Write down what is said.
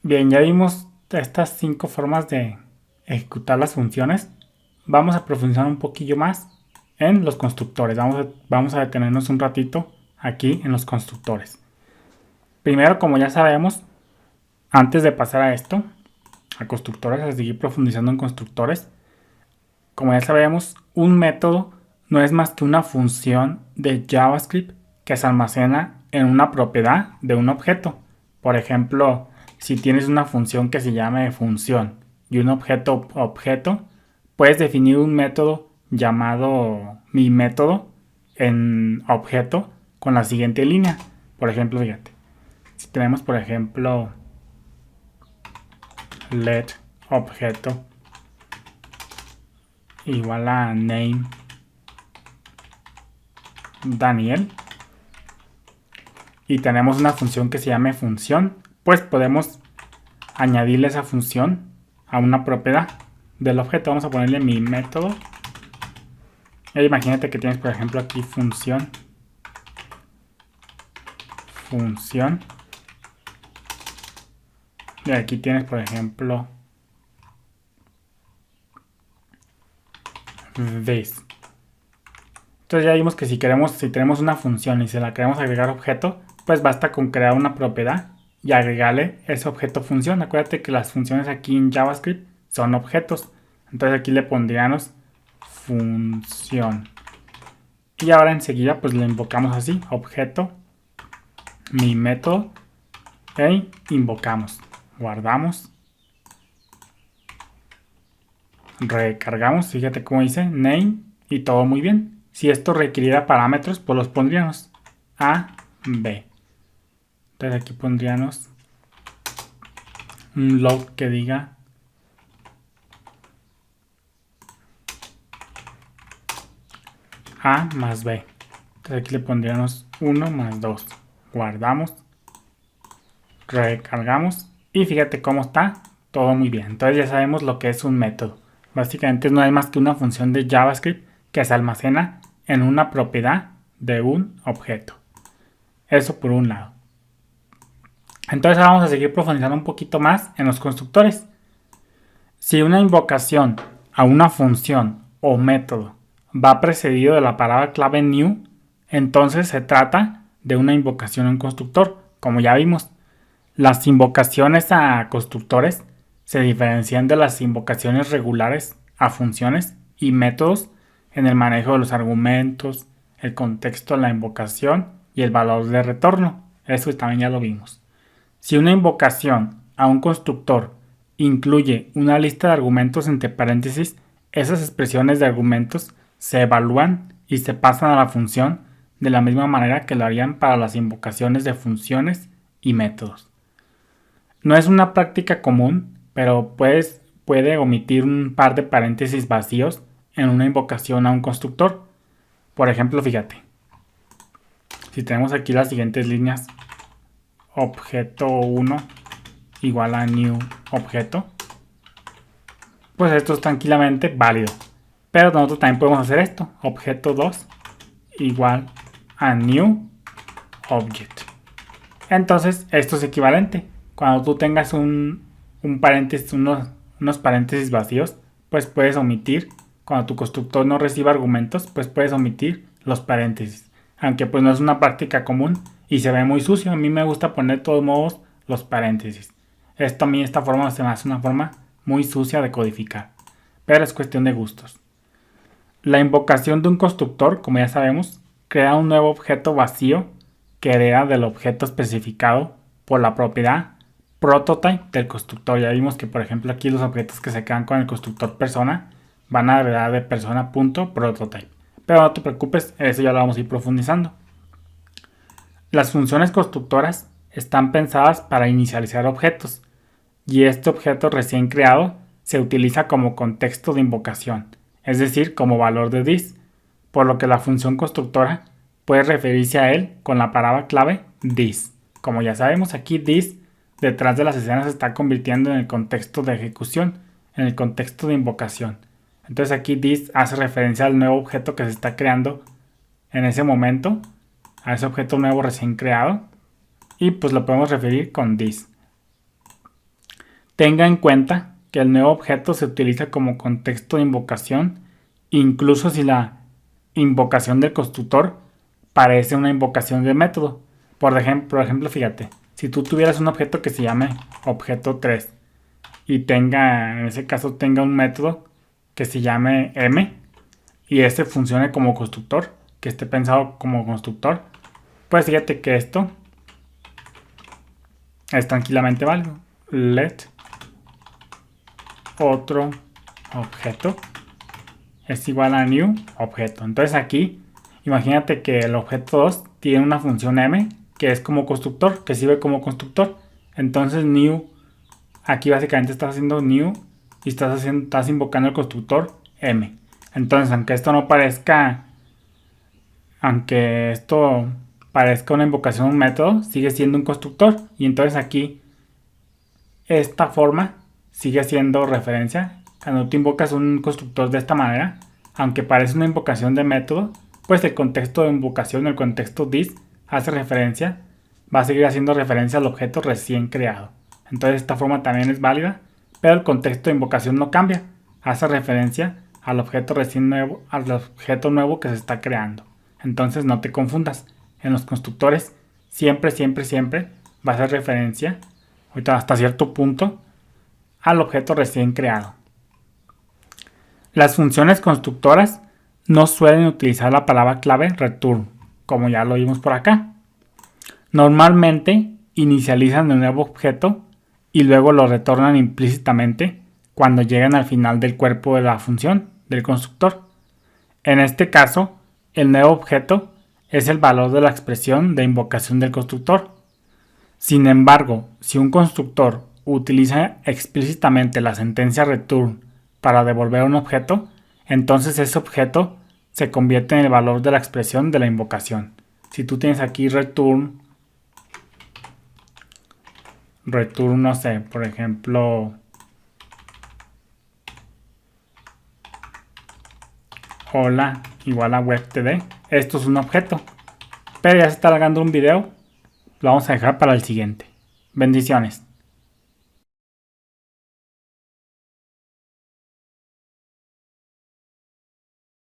Bien, ya vimos estas 5 formas de ejecutar las funciones. Vamos a profundizar un poquillo más en los constructores. Vamos a detenernos un ratito aquí en los constructores. Primero, como ya sabemos, antes de pasar a esto, a constructores, a seguir profundizando en constructores, como ya sabemos, un método no es más que una función de JavaScript que se almacena en una propiedad de un objeto. Por ejemplo, si tienes una función que se llame función y un objeto, puedes definir un método llamado mi método en objeto con la siguiente línea. Por ejemplo, fíjate, si tenemos por ejemplo let objeto igual a name Daniel y tenemos una función que se llame función, pues podemos añadirle esa función a una propiedad del objeto. Vamos a ponerle mi método. E imagínate que tienes por ejemplo aquí función y aquí tienes por ejemplo this. Entonces ya vimos que si tenemos una función y se la queremos agregar objeto, pues basta con crear una propiedad y agregarle ese objeto función. Acuérdate que las funciones aquí en JavaScript son objetos. Entonces aquí le pondríamos función. Y ahora enseguida pues le invocamos así, objeto, mi método, e invocamos. Guardamos. Recargamos, fíjate cómo dice name y todo muy bien. Si esto requiriera parámetros, pues los pondríamos A, B. Entonces aquí pondríamos un log que diga A más B. Entonces aquí le pondríamos 1 más 2. Guardamos. Recargamos. Y fíjate cómo está. Todo muy bien. Entonces ya sabemos lo que es un método. Básicamente no es más que una función de JavaScript que se almacena en una propiedad de un objeto. Eso por un lado. Entonces ahora vamos a seguir profundizando un poquito más en los constructores. Si una invocación a una función o método va precedido de la palabra clave new, entonces se trata de una invocación a un constructor. Como ya vimos, las invocaciones a constructores se diferencian de las invocaciones regulares a funciones y métodos en el manejo de los argumentos, el contexto de la invocación y el valor de retorno. Eso también ya lo vimos. Si una invocación a un constructor incluye una lista de argumentos entre paréntesis, esas expresiones de argumentos se evalúan y se pasan a la función de la misma manera que lo harían para las invocaciones de funciones y métodos. No es una práctica común, pero puede omitir un par de paréntesis vacíos en una invocación a un constructor. Por ejemplo, fíjate, si tenemos aquí las siguientes líneas, objeto 1 igual a new objeto, pues esto es tranquilamente válido. Pero nosotros también podemos hacer esto, objeto 2 igual a new object. Entonces esto es equivalente. Cuando tú tengas un paréntesis, unos paréntesis vacíos, pues puedes omitir. Cuando tu constructor no reciba argumentos, pues puedes omitir los paréntesis. Aunque pues no es una práctica común y se ve muy sucio. A mí me gusta poner de todos modos los paréntesis. A mí esta forma se me hace una forma muy sucia de codificar. Pero es cuestión de gustos. La invocación de un constructor, como ya sabemos, crea un nuevo objeto vacío que hereda del objeto especificado por la propiedad prototype del constructor. Ya vimos que por ejemplo aquí los objetos que se quedan con el constructor persona van a heredar de persona.prototype. Pero no te preocupes, eso ya lo vamos a ir profundizando. Las funciones constructoras están pensadas para inicializar objetos y este objeto recién creado se utiliza como contexto de invocación, es decir, como valor de this, por lo que la función constructora puede referirse a él con la palabra clave this. Como ya sabemos, aquí this detrás de las escenas se está convirtiendo en el contexto de ejecución, en el contexto de invocación. Entonces aquí this hace referencia al nuevo objeto que se está creando en ese momento, a ese objeto nuevo recién creado, y pues lo podemos referir con this. tenga en cuenta que el nuevo objeto se utiliza como contexto de invocación, incluso si la invocación del constructor parece una invocación del método. Por ejemplo, fíjate, si tú tuvieras un objeto que se llame objeto 3 y tenga, en ese caso, tenga un método que se llame m y este funcione como constructor, que esté pensado como constructor, pues fíjate que esto es tranquilamente válido. Let otro objeto es igual a new objeto. Entonces aquí, imagínate que el objeto 2 tiene una función m que es como constructor, que sirve como constructor. Entonces new, aquí básicamente estás haciendo new y estás invocando el constructor m. Entonces aunque esto parezca una invocación de un método, sigue siendo un constructor. Y entonces aquí esta forma sigue siendo referencia. Cuando tú invocas un constructor de esta manera, aunque parece una invocación de método, pues el contexto de invocación, el contexto this, va a seguir haciendo referencia al objeto recién creado. Entonces esta forma también es válida, pero el contexto de invocación no cambia. Hace referencia al objeto nuevo que se está creando. Entonces no te confundas. En los constructores siempre va a hacer referencia, ahorita hasta cierto punto, al objeto recién creado. Las funciones constructoras no suelen utilizar la palabra clave return, como ya lo vimos por acá. Normalmente inicializan el nuevo objeto y luego lo retornan implícitamente cuando llegan al final del cuerpo de la función del constructor. En este caso, el nuevo objeto es el valor de la expresión de invocación del constructor. Sin embargo, si un constructor utiliza explícitamente la sentencia return para devolver un objeto, entonces ese objeto se convierte en el valor de la expresión de la invocación. Si tú tienes aquí return, no sé, por ejemplo, hola igual a webtd, esto es un objeto. Pero ya se está alargando un video, lo vamos a dejar para el siguiente. Bendiciones.